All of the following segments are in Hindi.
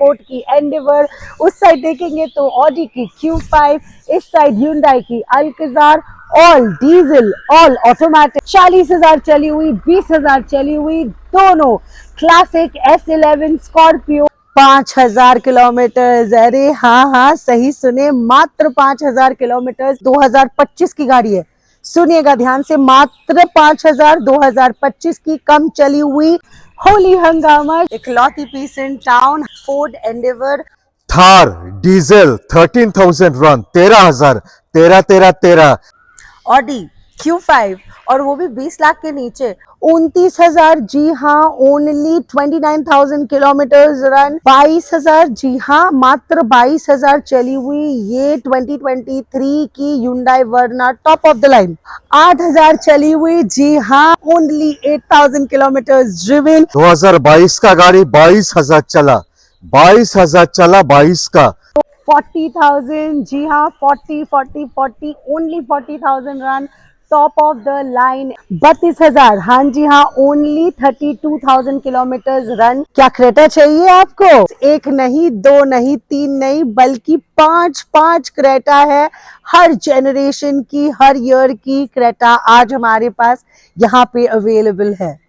फोर्ड की एंडेवर, उस साइड देखेंगे तो ऑडी की Q5, इस साइड Hyundai की Alcazar, all diesel all automatic, 40,000 चली हुई, 20,000 चली हुई, दोनों क्लासिक S11 स्कॉर्पियो, 5,000 किलोमीटर। अरे हाँ हाँ सही सुने, मात्र 5,000 किलोमीटर, 2025 की गाड़ी है। सुनिएगा ध्यान से, मात्र 5,000 2025 की कम चली हुई होली हंगामा इकलौती piece in town Ford Endeavour Thar diesel 13,000 run, 13,000, 13 Audi Q5 और वो भी 20 लाख के नीचे, 29,000, जी हाँ, ओनली 29,000 किलोमीटर रन, 22,000, जी हाँ, मात्र 22,000 चली हुई ये 2023 की Hyundai Verna top of the line, 8,000 चली हुई, जी हाँ, ओनली 8,000 किलोमीटर ड्रिवन, 2022 का गाड़ी 22,000 चला, 22,000 चला 22 का, 40,000, जी हाँ, 40 only 40,000 run, top of the line, 32,000, हाँ जी हाँ, ओनली 32,000 किलोमीटर रन। क्या क्रेटा चाहिए आपको? एक नहीं, दो नहीं, तीन नहीं, बल्कि पांच पांच क्रेटा है, हर जेनरेशन की, हर ईयर की क्रेटा आज हमारे पास यहाँ पे अवेलेबल है।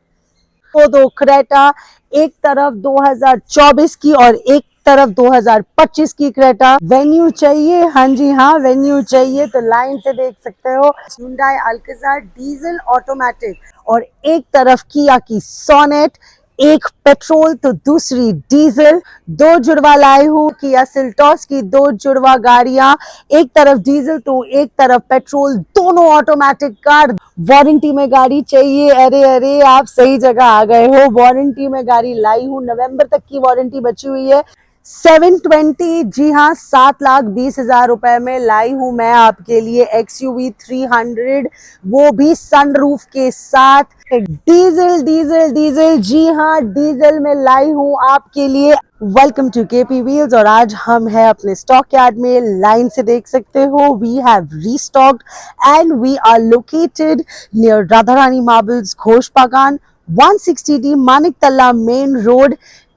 तो दो क्रेटा, एक तरफ 2024 की और एक तरफ 2025 की क्रेटा। वेन्यू चाहिए? हाँ जी हाँ, वेन्यू चाहिए तो लाइन से देख सकते हो, Hyundai अल्कजार डीजल ऑटोमेटिक, और एक तरफ किया की सोनेट, एक पेट्रोल तो दूसरी डीजल, दो जुड़वा लाई हूँ किया सेल्टॉस की, दो जुड़वा गाड़ियां, एक तरफ डीजल तो एक तरफ पेट्रोल, दोनों ऑटोमेटिक कार। वारंटी में गाड़ी चाहिए? अरे अरे आप सही जगह आ गए हो, वारंटी में गाड़ी लाई हूँ, नवंबर तक की वारंटी बची हुई है। 720, जी हाँ, 7,20,000 रुपए में लाई हूं मैं आपके लिए XUV 300, वो भी सनरूफ के साथ, डीजल डीजल डीजल, जी हाँ, डीजल में लाई हूं आपके लिए। वेलकम टू KP व्हील्स, और आज हम हैं अपने स्टॉक यार्ड में, लाइन से देख सकते हो, we have restocked and we are located near Radha Rani marbles, Ghosh Bagan, 160D Manik तल्ला मेन रोड,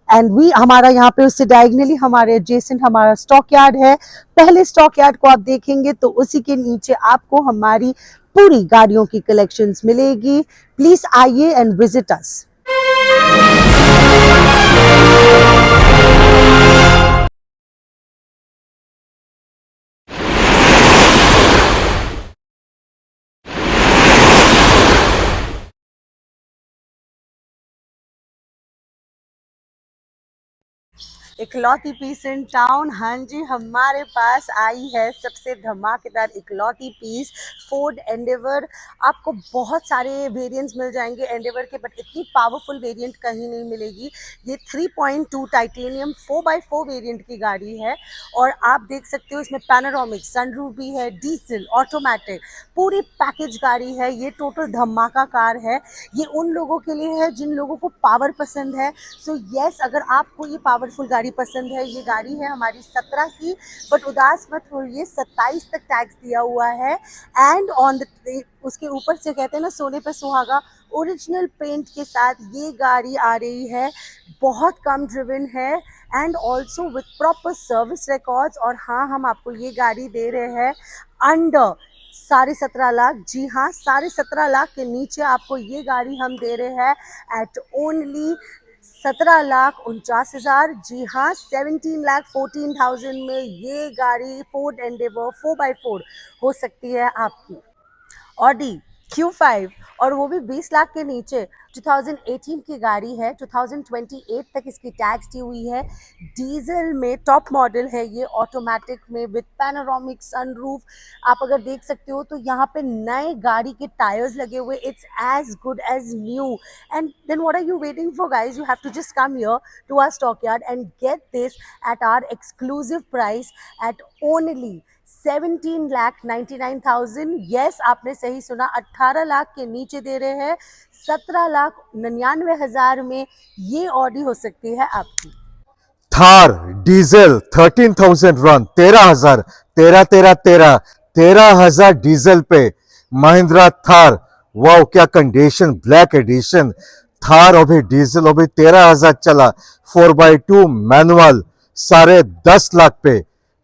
एंड वी, हमारा यहाँ पे उससे डायगनली हमारे एडजेसेंट हमारा स्टॉक यार्ड है। पहले स्टॉक यार्ड को आप देखेंगे तो उसी के नीचे आपको हमारी पूरी गाड़ियों की कलेक्शंस मिलेगी। प्लीज आइए एंड विजिट अस। इकलौती पीस इन टाउन, हाँ जी, हमारे पास आई है सबसे धमाकेदार इकलौती पीस फोर्ड एंडेवर। आपको बहुत सारे वेरिएंट्स मिल जाएंगे एंडेवर के, बट इतनी पावरफुल वेरिएंट कहीं नहीं मिलेगी। ये 3.2 टाइटेनियम 4x4 वेरिएंट की गाड़ी है, और आप देख सकते हो इसमें पैनोरामिक सनरूफ भी है, डीजल ऑटोमेटिक, पूरी पैकेज गाड़ी है। ये टोटल धमाका कार है। ये उन लोगों के लिए है जिन लोगों को पावर पसंद है। सो यस, अगर आपको ये पावरफुल गाड़ी पसंद है, ये गाड़ी है हमारी 17 की, बट उदास मत होइए, 27 तक टैक्स दिया हुआ है। एंड ऑन द उसके ऊपर से कहते हैं ना, सोने पे सुहागा, ओरिजिनल पेंट के साथ ये गाड़ी आ रही है। बहुत कम ड्रिवन है and also with proper service records. और हाँ, हम आपको ये गाड़ी दे रहे हैं अंडर 17.5 लाख, जी हाँ, 17.5 लाख के नीचे आपको ये गाड़ी हम दे रहे हैं एट ओनली 17,49,000, जी हाँ, 17,14,000 में ये गाड़ी फोर्ड एंडेवर 4x4 हो सकती है आपकी। ऑडी Q5 और वो भी 20 लाख के नीचे, 2018 की गाड़ी है, 2028 तक इसकी टैक्स दी हुई है। डीजल में टॉप मॉडल है ये, ऑटोमेटिक में विद पैनोरामिक सनरूफ। आप अगर देख सकते हो तो यहाँ पे नए गाड़ी के टायर्स लगे हुए, it's as good as new. And then what are you waiting for guys? You have to just come here to our stock yard and get this at our exclusive price at only 17,99,000। Yes, आपने सही सुना, 18 लाख के नीचे दे रहे हैं। 17,99,000 में ये ऑडी हो सकती है आपकी। थार डीजल 13,000 रन, 13,000, 13,000 डीजल पे महिंद्रा थार। वाओ क्या कंडीशन, ब्लैक एडिशन थार, और भी डीजल, और भी 13,000 चला, 4x2 मैनुअल, 10.5 लाख पे,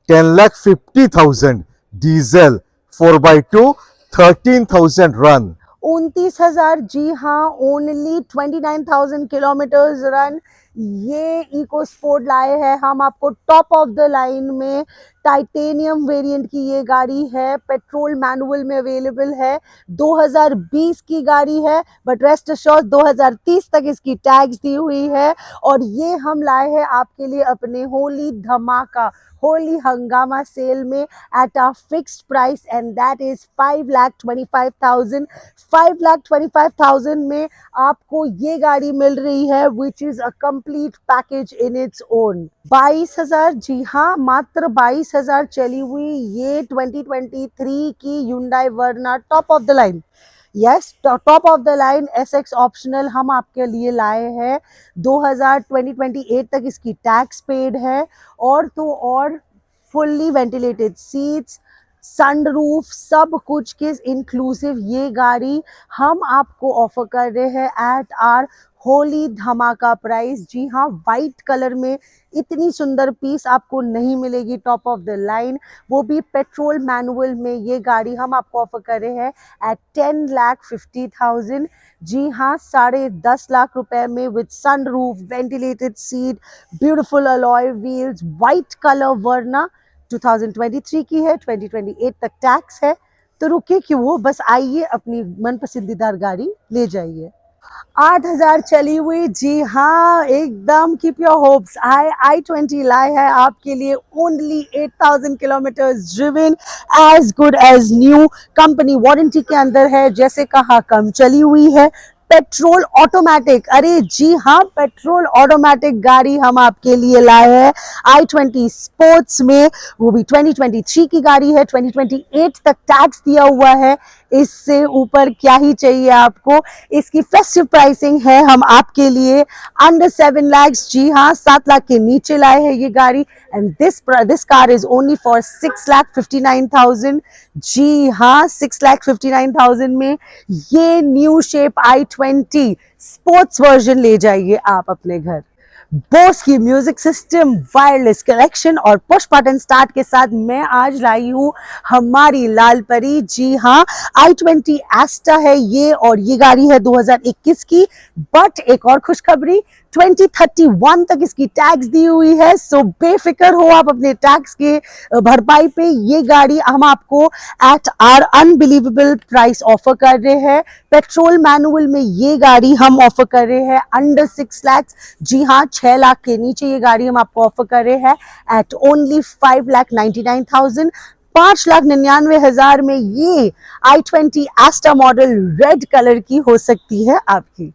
10,50,000 डीजल 4x2, 13,000 रन। 29,000, जी हाँ, ओनली 29,000 किलोमीटर्स रन। ये इको स्पोर्ट लाए हैं हम आपको टॉप ऑफ द लाइन में। टाइटेनियम वेरिएंट की ये गाड़ी है, पेट्रोल मैनुअल में अवेलेबल है। 2020 की गाड़ी है, बट रेस्ट अश्योर्ड 2030 तक इसकी टैग्स दी हुई है। और ये हम लाए हैं आपके लिए अपने होली धमाका, होली हंगामा सेल में at a fixed price, and that is 5,25,000। 5,25,000 में आपको ये गाड़ी मिल रही है, which is a complete package in its own। 22,000, जी हाँ, मात्र 22,000 चली हुई ये 2023 की Hyundai Verna top of the line. Yes, top of the line SX optional हम आपके लिए लाए हैं। 2028 तक इसकी टैक्स पेड है। और तो और फुल्ली वेंटिलेटेड सीट्स, सनरूफ, सब कुछ के इंक्लूसिव ये गाड़ी हम आपको ऑफर कर रहे हैं एट आर होली धमाका प्राइस। जी हाँ, वाइट कलर में इतनी सुंदर पीस आपको नहीं मिलेगी टॉप ऑफ द लाइन, वो भी पेट्रोल मैनुअल में। ये गाड़ी हम आपको ऑफर कर रहे हैं एट 10,50,000। जी हाँ, 10.5 लाख रुपए में with sunroof, ventilated seat, beautiful alloy wheels, white colour Verna 2023 की है, 2028 तक टैक्स है। तो रुके क्यों हो, बस आइए अपनी मन पसंदीदार गाड़ी ले जाइए। 8,000 चली हुई, जी हाँ, एकदम कीप योर होप्स i20 लाए है आपके लिए। Only 8,000 kilometres driven, as good as new, company warranty के अंदर है, जैसे कहा कम चली हुई है। पेट्रोल ऑटोमेटिक, अरे जी हाँ, पेट्रोल ऑटोमेटिक गाड़ी हम आपके लिए लाए हैं i20 स्पोर्ट्स में, वो भी 2023 की गाड़ी है। 2028 तक टैक्स दिया हुआ है, इससे ऊपर क्या ही चाहिए आपको। इसकी फेस्टिव प्राइसिंग है हम आपके लिए अंडर 7 lakhs, जी हाँ, 7 लाख के नीचे लाए हैं ये गाड़ी। And this car is only for 6,59,000। जी हाँ, 6,59,000 में ये new shape i20 sports version ले जाइए आप अपने घर। बोस की म्यूजिक सिस्टम, वायरलेस कलेक्शन और पुश बटन स्टार्ट के साथ मैं आज लाई हूँ हमारी लाल परी। जी हाँ, i20 एस्टा है ये, और ये गाड़ी है 2021 की। बट एक और खुशखबरी, 2031 तक इसकी टैक्स दी हुई है। सो बेफिक्र हो आप अपने टैक्स के भरपाई पे। ये गाड़ी हम आपको at our unbelievable price offer कर रहे हैं। पेट्रोल मैनुअल में ये गाड़ी हम ऑफर कर रहे हैं अंडर 6 lakhs। जी हाँ, 6 लाख के नीचे ये गाड़ी हम आपको ऑफर कर रहे हैं एट ओनली 5,99,000। 5,99,000 में ये i20 एस्टा मॉडल रेड कलर की हो सकती है आपकी।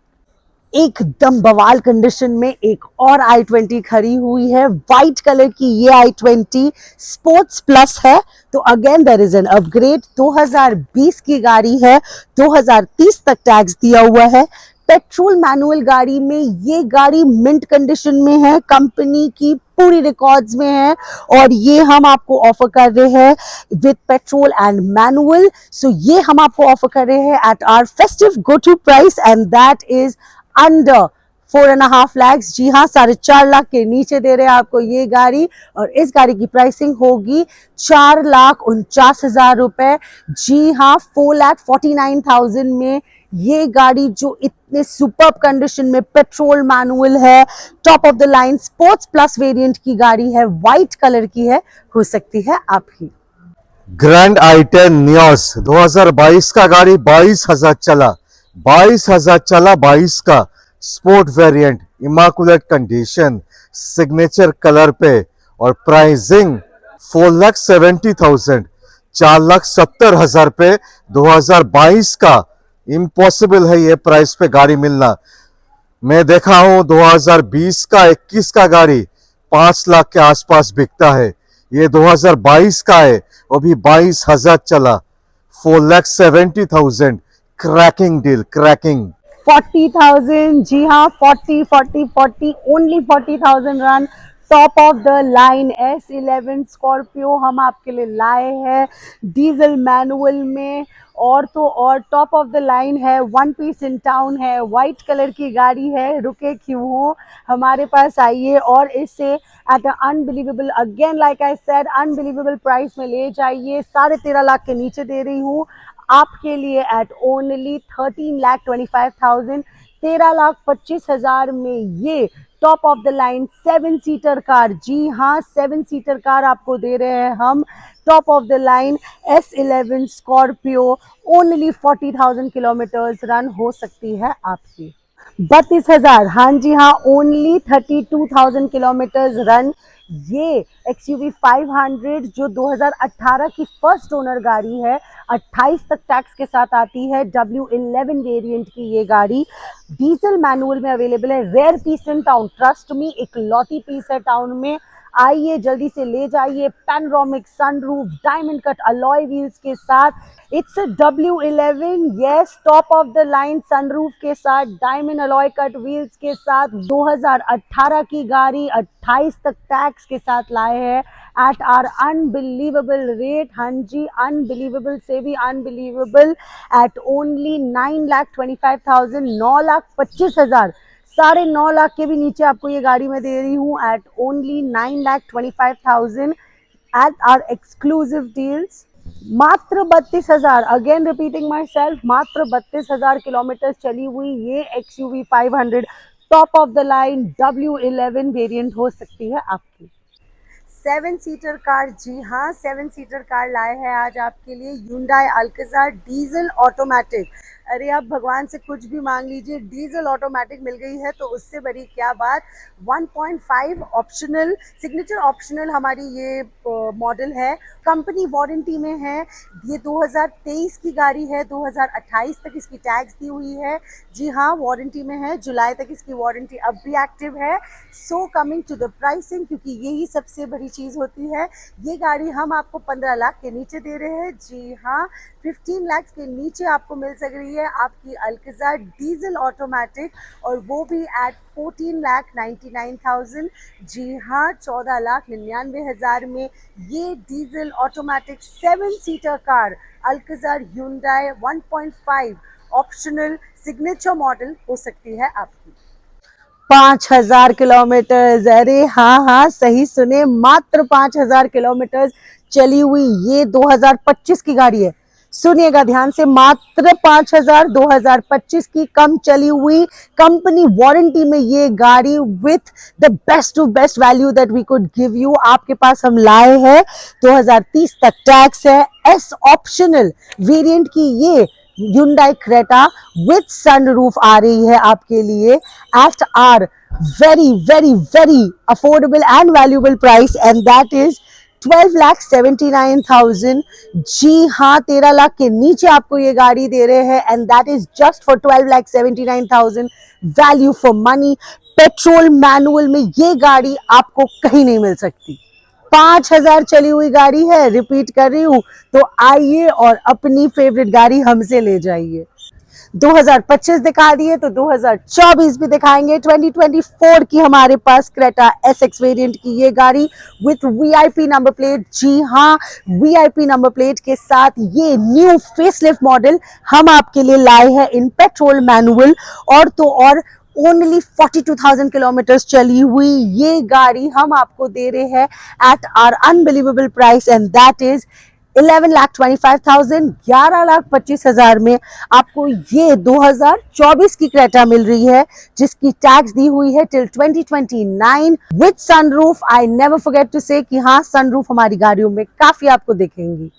एकदम बवाल कंडीशन में एक और i20 खड़ी हुई है, वाइट कलर की। ये i20 स्पोर्ट्स प्लस है, तो again there is an upgrade. 2020 की गाड़ी है, 2030 तक टैक्स दिया हुआ है। पेट्रोल मैनुअल गाड़ी में ये गाड़ी मिंट कंडीशन में है, कंपनी की पूरी रिकॉर्ड्स में है, और ये हम आपको ऑफर कर रहे हैं with petrol and manual. So ये हम आपको ऑफर कर रहे हैं at our festive go to price, and that is under 4.5 lakhs। जी हाँ, 4.5 लाख के नीचे दे रहे हैं आपको ये गाड़ी, और इस गाड़ी की प्राइसिंग होगी 4,49,000 रुपए। जी हाँ, 4,49,000 में ये गाड़ी जो इतने सुपर कंडीशन में पेट्रोल मैनुअल है, top of the line sports plus variant की गाड़ी है, वाइट कलर की है, हो सकती है आपकी। ग्रैंड i10 नियोस 2022 का गाड़ी 22,000 चला, 22,000 चला, 22 का sport variant, immaculate condition, signature colour पे, और प्राइसिंग 4,70,000, 4,70,000 पे 2022 का। इम्पॉसिबल है ये प्राइस पे गाड़ी मिलना। मैं देखा हूं 2020 का 21 का गाड़ी 5 लाख के आसपास बिकता है, ये 2022 का है, वो भी 22,000 चला, 4,70,000। Cracking deal, cracking. 40,000, जी हाँ, 40, 40, 40, only 40,000 run, top of the line S11 Scorpio हम आपके लिए लाए हैं डीजल मैनुअल में। और तो और टॉप ऑफ द लाइन है, वन पीस इन टाउन है, वाइट कलर की गाड़ी है। रुके क्यों हो, हमारे पास आइए और इसे at unbelievable, again like I said, unbelievable price में ले जाइए। 13.5 लाख के नीचे दे रही हूँ आपके लिए एट ओनली 13,25,000। 13,25,000 में ये top of the line 7 seater car, जी हाँ 7 सीटर कार आपको दे रहे हैं हम। Top of the line S11 Scorpio, only 40,000 kilometres run हो सकती है आपकी। 32,000, हाँ जी हाँ, ओनली 32,000 किलोमीटर्स रन। ये XUV 500 जो 2018 की फर्स्ट ओनर गाड़ी है, 28 तक टैक्स के साथ आती है, W11 वेरिएंट की ये गाड़ी डीजल मैनुअल में अवेलेबल है। Rare piece in town, trust me, एक लौती पीस है टाउन में। आइए जल्दी से ले जाइए। Panoramic sunroof, diamond cut alloy wheels के साथ। It's a W11, yes, top of the line sunroof के साथ, डायमंड अलॉय कट व्हील्स के साथ। 2018 की गाड़ी 28 तक टैक्स के साथ लाए हैं एट आर अनबिलीवेबल रेट। हाँ जी, अनबिलीवेबल से भी अनबिलीवेबल एट ओनली 9,25,000, 9,25,000। 9.5 लाख के भी नीचे आपको ये गाड़ी मैं दे रही हूँ at only 9,25,000 at our exclusive deals. मात्र 32,000, अगेन रिपीटिंग माई सेल्फ, मात्र 32,000 किलोमीटर चली हुई ये XUV 500 top of the line W11 variant हो सकती है आपकी। 7 सीटर कार, जी हाँ 7 सीटर कार लाए हैं आज आपके लिए, Hyundai Alcazar डीजल ऑटोमेटिक। अरे आप भगवान से कुछ भी मांग लीजिए, डीजल ऑटोमेटिक मिल गई है तो उससे बड़ी क्या बात। 1.5 ऑप्शनल, सिग्नेचर ऑप्शनल हमारी ये मॉडल है, कंपनी वारंटी में है। ये 2023 की गाड़ी है, 2028 तक इसकी टैक्स दी हुई है, जी हाँ वारंटी में है, जुलाई तक इसकी वारंटी अब भी एक्टिव है। So coming to the pricing, क्योंकि यही सबसे बड़ी चीज़ होती है, ये गाड़ी हम आपको 15 लाख के नीचे दे रहे हैं, जी हाँ 15 लाख के नीचे आपको मिल सक रही है आपकी अल्कज़ार डीजल ऑटोमेटिक, और वो भी एट 14,99,000, जी हाँ 14,99,000 में ये diesel automatic 7 seater car Alcazar Hyundai 1.5 optional signature model हो सकती है आपकी। 5,000 किलोमीटर, अरे हाँ हाँ सही सुने, मात्र 5,000 किलोमीटर चली हुई ये 2025 की गाड़ी है। सुनिएगा ध्यान से, मात्र 5,000 2025 की कम चली हुई कंपनी वारंटी में ये गाड़ी with the best to best value that we could give you आपके पास हम लाए हैं। 2030 तक टैक्स है, एस ऑप्शनल वेरिएंट की ये Hyundai Creta with sunroof आ रही है आपके लिए at our very very very affordable and valuable price, and that is 12,79,000। जी हाँ 13 लाख के नीचे आपको ये गाड़ी दे रहे हैं, and that is just for 12,79,000 value for money। Petrol manual में ये गाड़ी आपको कहीं नहीं मिल सकती। 5,000 चली हुई गाड़ी है, रिपीट कर रही हूँ, तो आइए और अपनी फेवरेट गाड़ी हमसे ले जाइए। 2025 दिखा दिए तो 2024 भी दिखाएंगे। 2024 की हमारे पास क्रेटा SX वेरिएंट की ये गाड़ी विथ VIP नंबर प्लेट, जी हाँ VIP नंबर प्लेट के साथ ये न्यू फेसलिफ्ट मॉडल हम आपके लिए लाए हैं इन पेट्रोल मैनुअल। और तो और ओनली 42,000 किलोमीटर्स चली हुई ये गाड़ी हम आपको दे रहे हैं at our unbelievable price, and that is 11,25,000, 11,25,000 में आपको ये 2024 की क्रेटा मिल रही है, जिसकी टैक्स दी हुई है till 2029 with sunroof. I never forget to say कि हाँ सनरूफ हमारी गाड़ियों में काफी आपको दिखेंगी।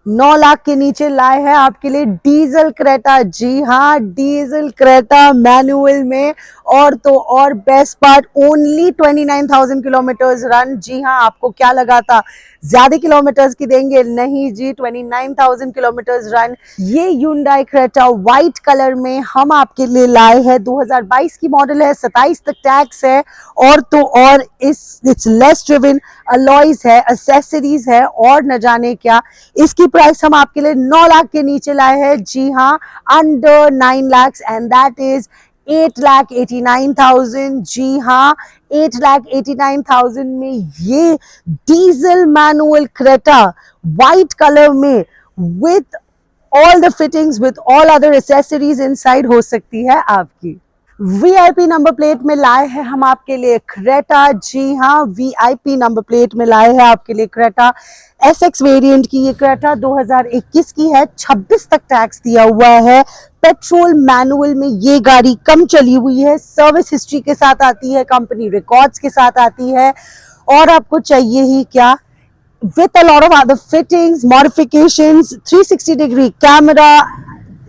9 लाख के नीचे लाए हैं आपके लिए डीजल क्रेटा, जी हाँ डीजल क्रेटा मैनुअल में। और तो और best part, only 29,000 kilometres run. जी हाँ, आपको क्या लगा था ज्यादा किलोमीटर्स की देंगे, नहीं जी 29,000 किलोमीटर्स रन। ये Hyundai Creta व्हाइट कलर में हम आपके लिए लाए हैं, 2022 की मॉडल है, 27 तक टैक्स है। और तो और इट्स लेस ड्रिवन, अलॉयज है, एक्सेसरीज है और न जाने क्या। इसकी प्राइस हम आपके लिए 9 लाख के नीचे लाए हैं, जी हाँ under 9 lakh, and that is 8,89,000। जी हाँ, 8,89,000 में ये diesel manual Creta white colour में with all the fittings with all other accessories inside हो सकती है आपकी। वीआईपी नंबर प्लेट में लाए हैं हम आपके लिए क्रेटा। जी हाँ, वीआईपी नंबर प्लेट में लाए हैं आपके लिए क्रेटा। एसएक्स वेरिएंट की ये क्रेटा 2021 की है, 26 तक टैक्स दिया हुआ है। पेट्रोल मैनुअल में ये गाड़ी कम चली हुई है, सर्विस हिस्ट्री के साथ आती है, कंपनी रिकॉर्ड्स के साथ आती है। और आपको चाहिए ही क्या, with a lot of other fittings, modifications, 360 degree camera,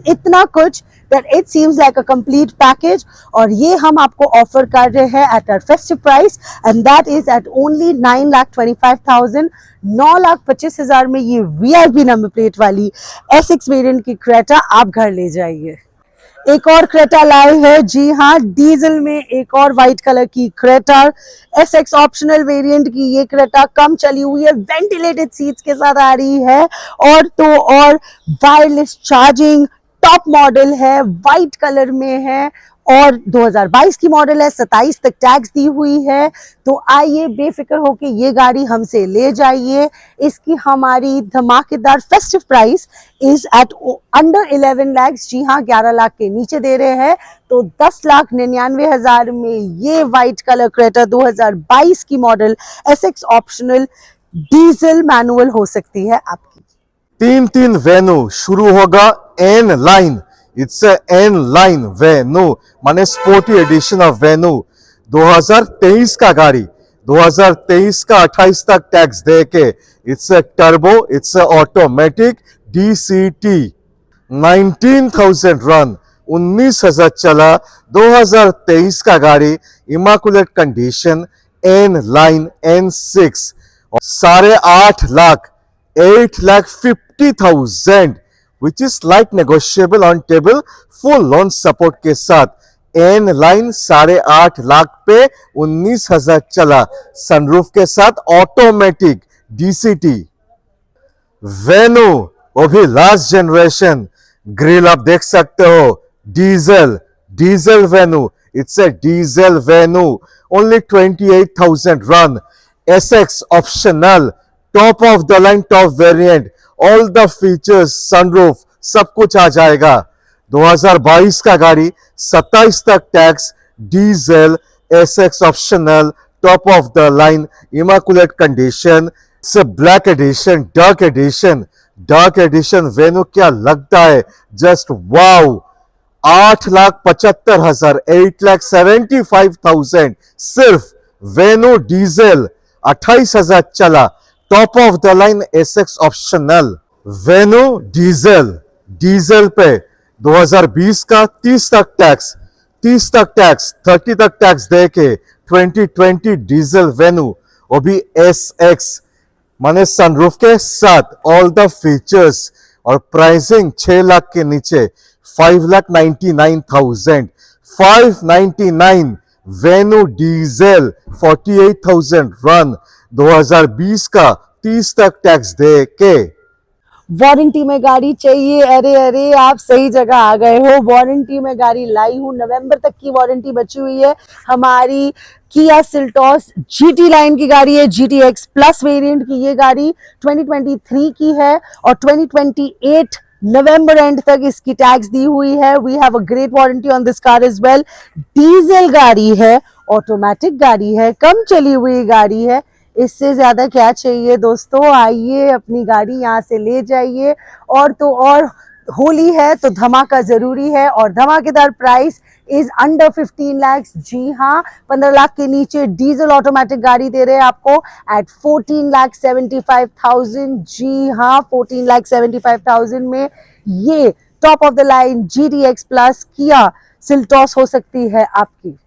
इतना कुछ that it seems like a complete package। और ये हम आपको ऑफर कर रहे हैं at our festive price and that is at only 9,25,000। 9,25,000 में ये VIP नंबर प्लेट वाली SX वेरिएंट की क्रेटा आप घर ले जाइए। एक और क्रेटा लाए है। जी हाँ, डीजल में एक और व्हाइट कलर की क्रेटा, एसएक्स ऑप्शनल वेरिएंट की ये क्रेटा कम चली हुई है, वेंटिलेटेड सीट्स के साथ आ रही है और तो और वायरलेस चार्जिंग, टॉप मॉडल है, व्हाइट कलर में है और 2022 की मॉडल है, 27 तक टैक्स दी हुई है। तो आइए बेफिक्र होके ये गाड़ी हमसे ले जाइए। इसकी हमारी धमाकेदार festive price is at under 11 lakh. जी हाँ, 11 लाख के नीचे दे रहे हैं। तो 10,99,000 में ये व्हाइट कलर क्रेटा 2022 की model SX optional diesel manual हो सकती है आपकी। 3 वेन्यू शुरू होगा N line. It's N line Venue माने स्पोर्टी एडिशन ऑफ वेन्यू। 2023 का गाड़ी, 2023 का 28 तक टैक्स दे के it's turbo, it's automatic DCT। 19,000 run, 19,000 चला। 2023 का गाड़ी, immaculate condition, N line N6। 8.5 lakh, 8,50,000 which is like negotiable on table, full loan support के साथ। एन लाइन 8.5 लाख पे 19,000 चला, सनरूफ के साथ, ऑटोमेटिक DCT। वेन्यू वो भी लास्ट जनरेशन, ग्रिल आप देख सकते हो, diesel Venue. It's a diesel Venue, only 28,000 run, SX optional, top of the line, top variant, all the features, sunroof, सब कुछ आ जाएगा। 2022 का गाड़ी, 27 तक tax, diesel, SX optional, top of the line, immaculate condition. Black edition, dark edition Venue क्या लगता है, जस्ट वाओ। 8,75,000, 8,75,000 सिर्फ वेन्यू डीजल, 28,000 चला, top of the line SX optional. Venue diesel पे 2020 का 30 तक टैक्स, 30 तक टैक्स दे के 2020 डीजल वेन्यू, वो भी एसएक्स माने सनरूफ के साथ, ऑल द फीचर्स। और प्राइसिंग 6 लाख के नीचे, 5,99,000, 599 वेन्यू डीजल, 48,000 रन, 2020 का 30 तक टैक्स दे के। वारंटी में गाड़ी चाहिए? अरे आप सही जगह आ गए हो। वारंटी में गाड़ी लाई हूँ, नवंबर तक की वारंटी बची हुई है। हमारी किया सिल्टॉस GT लाइन की गाड़ी है, GTX प्लस वेरिएंट की ये गाड़ी 2023 की है और 2028 नवंबर एंड तक इसकी टैक्स दी हुई है। We have a great warranty on this car as well. Diesel गाड़ी है, ऑटोमेटिक गाड़ी है, कम चली हुई गाड़ी है, इससे ज्यादा क्या चाहिए दोस्तों। आइए अपनी गाड़ी यहाँ से ले जाइए। और तो और होली है तो धमाका जरूरी है और धमाकेदार प्राइस इज अंडर 15 लाख। जी हाँ, 15 लाख के नीचे डीजल ऑटोमेटिक गाड़ी दे रहे हैं आपको एट 14,75,000। जी हाँ, 14,75,000 में ये top of the line GTX plus किया सिल्टॉस हो सकती है आपकी।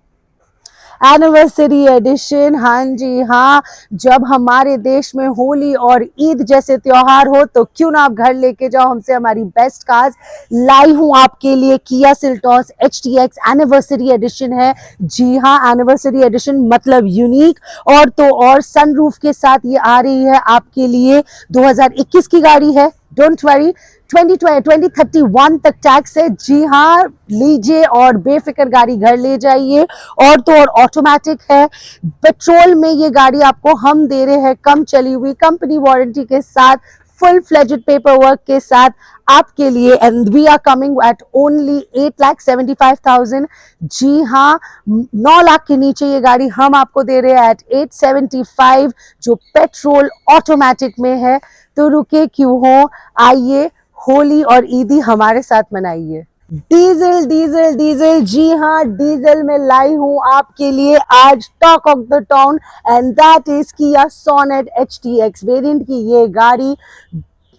एनिवर्सरी एडिशन, हाँ जी हाँ, जब हमारे देश में होली और ईद जैसे त्योहार हो तो क्यों ना आप घर लेके जाओ हमसे हमारी बेस्ट कार्स। लाई हूं आपके लिए किया सिल्टॉस HTX एनिवर्सरी एडिशन है। जी हाँ, एनिवर्सरी एडिशन मतलब यूनिक। और तो और सनरूफ के साथ ये आ रही है आपके लिए। 2021 की गाड़ी है, डोंट वरी, 2031 तक टैक्स है। जी हाँ, लीजिए और बेफिक्र गाड़ी घर ले जाइए। और तो और ऑटोमेटिक है, पेट्रोल में ये गाड़ी आपको हम दे रहे हैं कम चली हुई, कंपनी वारंटी के साथ, फुल फ्लेजेड पेपर वर्क के साथ आपके लिए। And we are coming at only 8,75,000। जी हाँ, 9 लाख के नीचे ये गाड़ी हम आपको दे रहे हैं एट 875, जो पेट्रोल ऑटोमेटिक में है। तो रुके क्यों हो, आइए होली और ईदी हमारे साथ मनाइए। डीजल डीजल डीजल, जी हाँ, डीजल में लाई हूँ आपके लिए आज talk of the town, and that is किया सोनेट HTX वेरिएंट की ये गाड़ी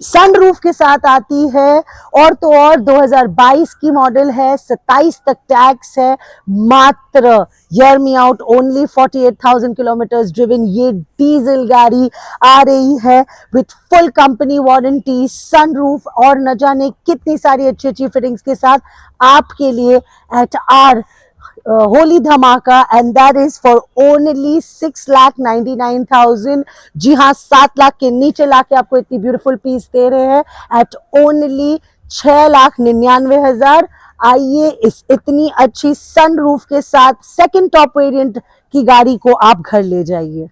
सनरूफ के साथ आती है। और तो और 2022 की मॉडल है, 27 तक टैक्स है, मात्र year me out only 48,000 kilometres driven ये डीजल गाड़ी आ रही है with full company warranty, sunroof और न जाने कितनी सारी अच्छी अच्छी फिटिंग्स के साथ आपके लिए एट आर होली धमाका, and that is for only 6,99,000। जी हाँ, 7 लाख के नीचे लाके आपको इतनी ब्यूटीफुल पीस दे रहे हैं एट ओनली 6,99,000। आइए इस इतनी अच्छी सनरूफ के साथ सेकंड टॉप वेरिएंट की गाड़ी को आप घर ले जाइए।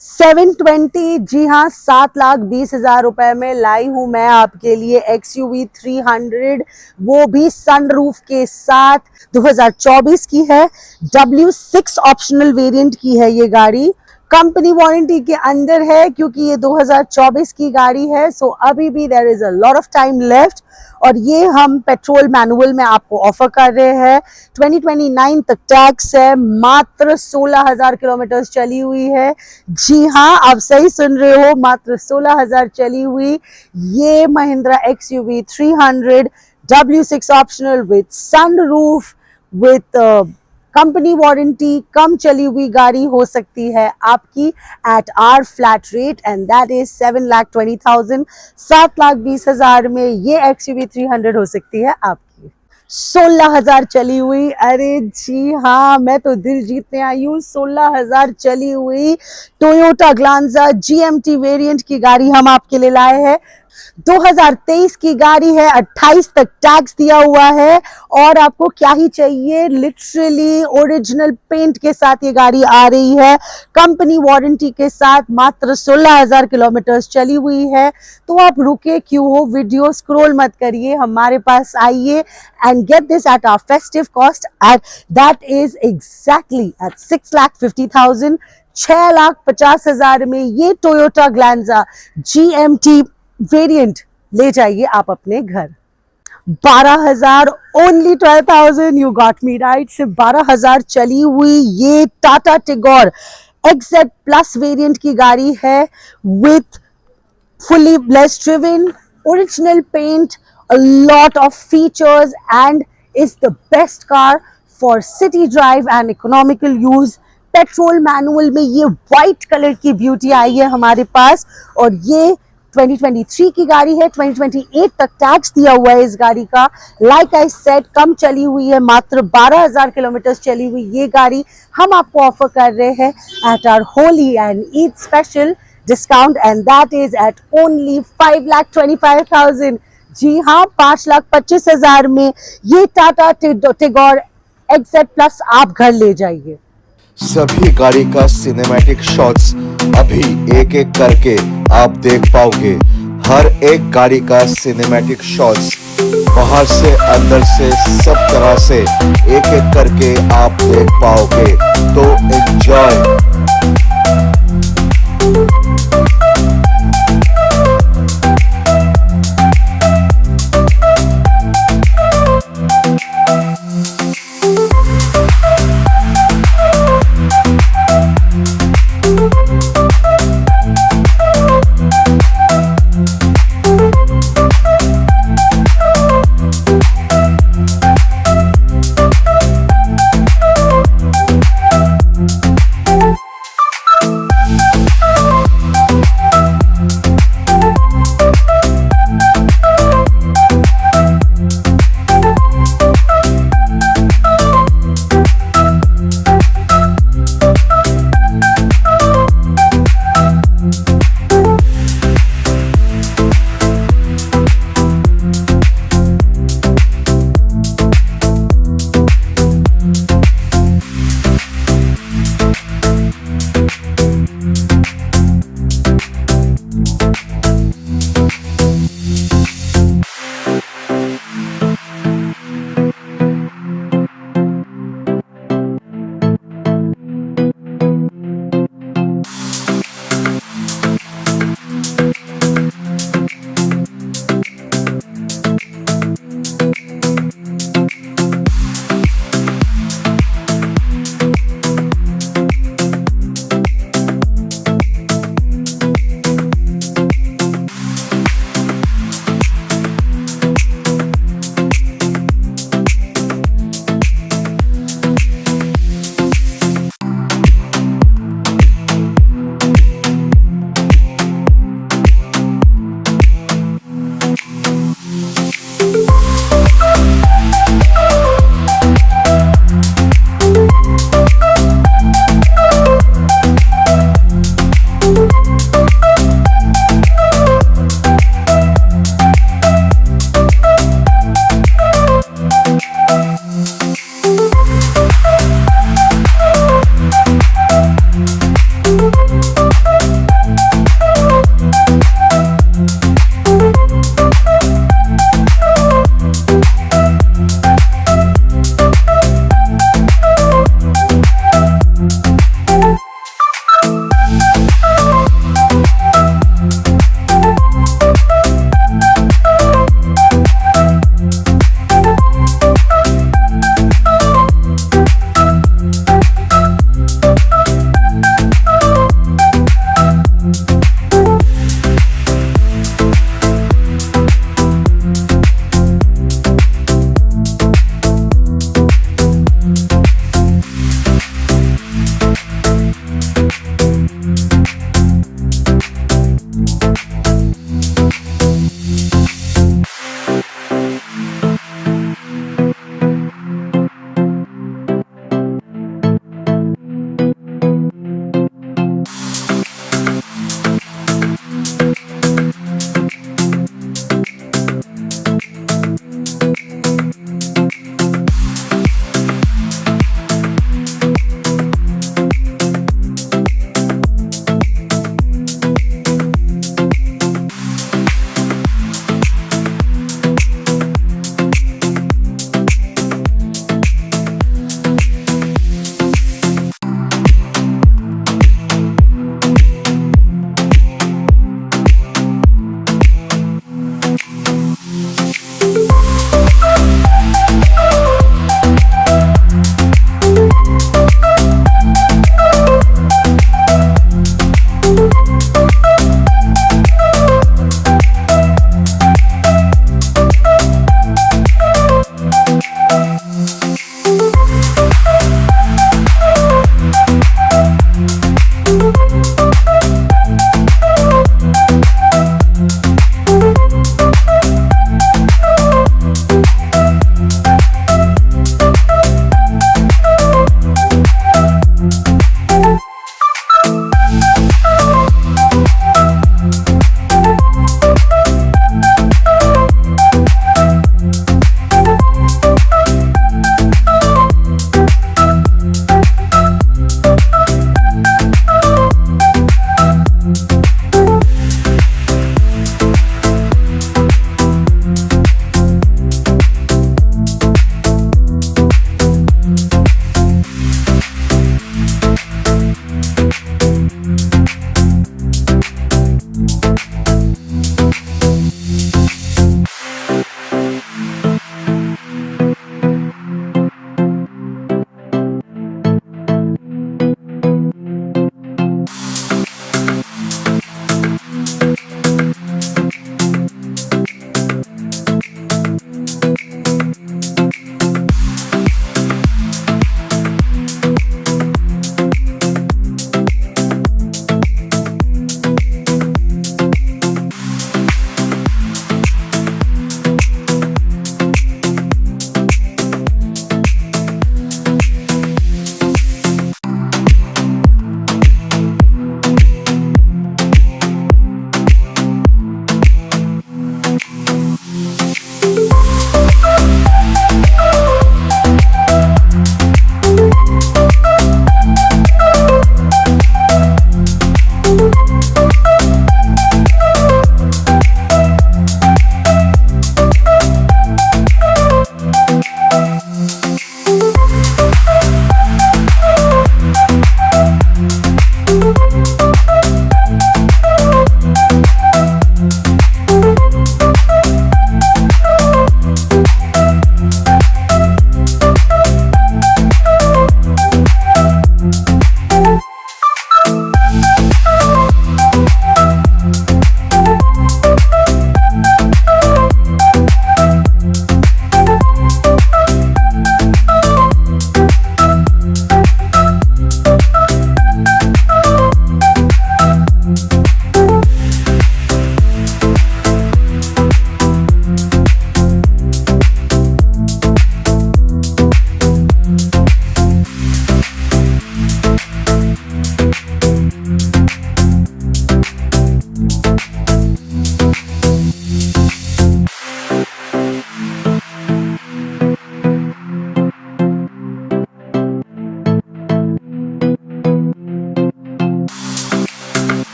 720, जी हाँ, 7,20,000 रुपए में लाई हूं मैं आपके लिए XUV 300, वो भी सनरूफ के साथ। 2024 की है, W6 ऑप्शनल वेरिएंट की है ये गाड़ी, कंपनी वारंटी के अंदर है क्योंकि ये 2024 की गाड़ी है। सो अभी भी there is a lot of time left, और ये हम पेट्रोल मैनुअल में आपको ऑफर कर रहे हैं। 2029 तक टैक्स है, मात्र 16,000 किलोमीटर चली हुई है। जी हाँ, आप सही सुन रहे हो, मात्र 16,000 चली हुई ये Mahindra XUV 300 W6 optional with sunroof with company warranty, कम चली हुई गाड़ी हो सकती है आपकी at our flat rate, and that is 7,20,000। 7,20,000 में ये XUV 300 हो सकती है आपकी। 16,000 चली हुई, अरे जी हाँ, मैं तो दिल जीतने आई हूँ। 16,000 चली हुई टोयोटा ग्लांजा GMT वेरिएंट की गाड़ी हम आपके लिए लाए हैं। 2023 की गाड़ी है, 28 तक टैक्स दिया हुआ है, और आपको क्या ही चाहिए, लिटरली ओरिजिनल पेंट के साथ ये गाड़ी आ रही है, कंपनी वारंटी के साथ, मात्र 16,000 किलोमीटर चली हुई है। तो आप रुके क्यों हो, वीडियो स्क्रॉल मत करिए, हमारे पास आइए and get this at our festive cost, at that is exactly at 6,50,000। 6,50,000 में ये टोयोटा ग्लांजा GMT वेरिएंट ले जाइए आप अपने घर। 12,000, only 12,000, you got me right. सिर्फ 12,000 चली हुई ये Tata Tigor XZ plus variant की गाड़ी है with fully blessed driven, original paint, a lot of features, and is the best car for city drive and economical use. Petrol manual में ये व्हाइट कलर की ब्यूटी आई है हमारे पास, और ये 2023 की गाड़ी है। 2028 तक टैक्स दिया हुआ है इस गाड़ी का। लाइक आई सेड, कम चली हुई है, मात्र 12,000 किलोमीटर चली हुई ये गाड़ी हम आपको ऑफर कर रहे हैं at our Holi and Eid special discount, and that is at only 5,25,000। जी हाँ, 5,25,000 में ये टाटा टिगोर XZ प्लस आप घर ले जाइए। सभी गाड़ी का सिनेमैटिक शॉट्स अभी एक एक करके आप देख पाओगे। हर एक गाड़ी का सिनेमैटिक शॉट्स बाहर से अंदर से सब तरह से एक एक करके आप देख पाओगे। तो एंजॉय